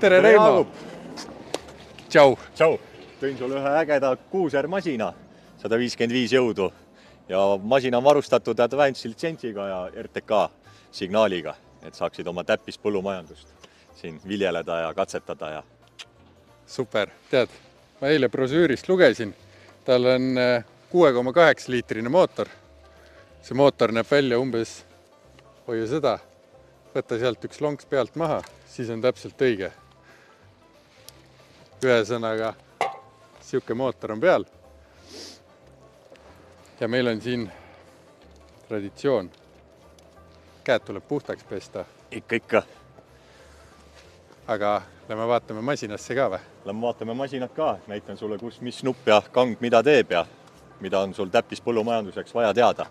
tere, Reimo! Tšau! Tšau! Tõin sulle ühe ägeda kuusermasina, 155 jõudu ja masina on varustatud Advance litsentsiga ja RTK signaaliga, et saaksid oma täppis põllumajandust siin viljeleda ja katsetada. Ja... Super, tead, ma eile brosüürist lugesin, tal on 6,8 liitrine mootor. See mootor näeb välja umbes, hoia seda, võtta sealt üks lonks pealt maha, siis on täpselt õige. Ühesõnaga, siuke mootor on peal. Ja meil on siin traditsioon. Käed tuleb puhtaks pesta. Ikka. Aga lähme vaatame masinasse ka või? Lähme vaatame masinat ka. Näitan sulle, mis nupp ja kang mida teeb ja mida on sul täppis põllumajanduseks vaja teada.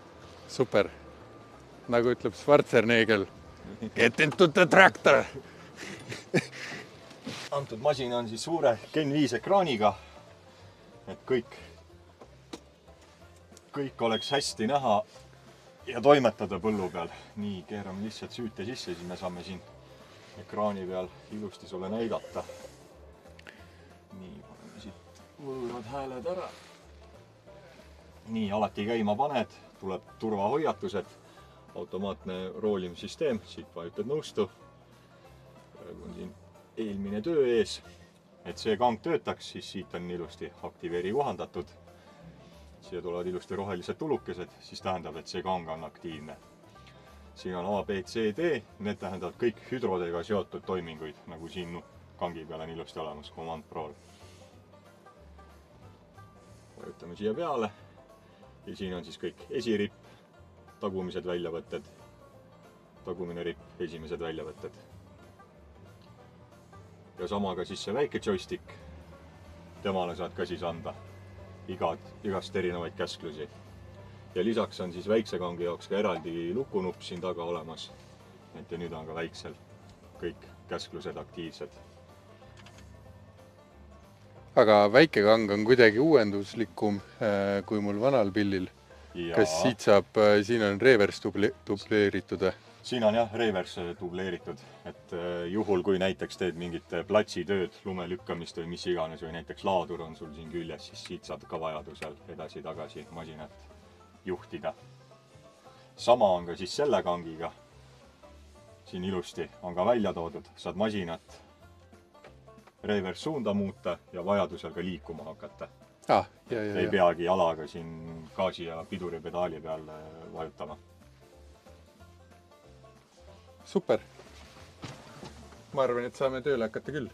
Super. Nagu ütleb Schwarzenegger. Get into the tractor! Antud masin on siis suure Gen 5 ekraaniga, et kõik oleks hästi näha ja toimetada põllu peal. Nii, keerame lihtsalt süüte sisse, siis me saame siin ekraani peal ilusti sulle näidata. Nii, paneme siit võõrad hääled ära. Nii, alati käima paned, tuleb turvahoiatused, automaatne roolimissüsteem, siit vajutad nõustu. Praegu on siin eelmine töö ees, et see kang töötaks, siis siit on ilusti aktiveeri kohandatud. Siia tulevad ilusti rohelised tulukesed, siis tähendab, et see kang on aktiivne. Siin on A, B, C, D, need tähendavad kõik hüdrodega seotud toiminguid, nagu siin kangi peal on ilusti olemas Command Pro'l. Vajutame siia peale ja siin on siis kõik esiripp, tagumised väljavõtted, tagumine ripp, esimesed väljavõtted. Ja samaga siis see väike joystick, temale saad ka siis anda igast erinevaid käsklusi. Ja lisaks on siis väikse kangi jaoks ka eraldi lukunupp siin taga olemas. Et ja nüüd on ka väiksel kõik käsklused aktiivsed. Aga väike kang on kuidagi uuenduslikum kui mul vanal pillil. Kas siit saab, siin on reverse dubleeritud? Siin on jah, reverse dubleeritud, et juhul kui näiteks teed mingit platsitööd, lumelükkamist või mis iganes või näiteks laadur on sul siin küljes, siis siit saad ka vajadusel edasi-tagasi masinat juhtida. Sama on ka siis selle kangiga. Siin ilusti on ka välja toodud, saad masinat reverse suunda muuta ja vajadusel ka liikuma hakata. Ei peagi jalaga siin gaasi ja piduri pedaali peal vajutama. Super. Ma arvan, et saame tööle hakata küll.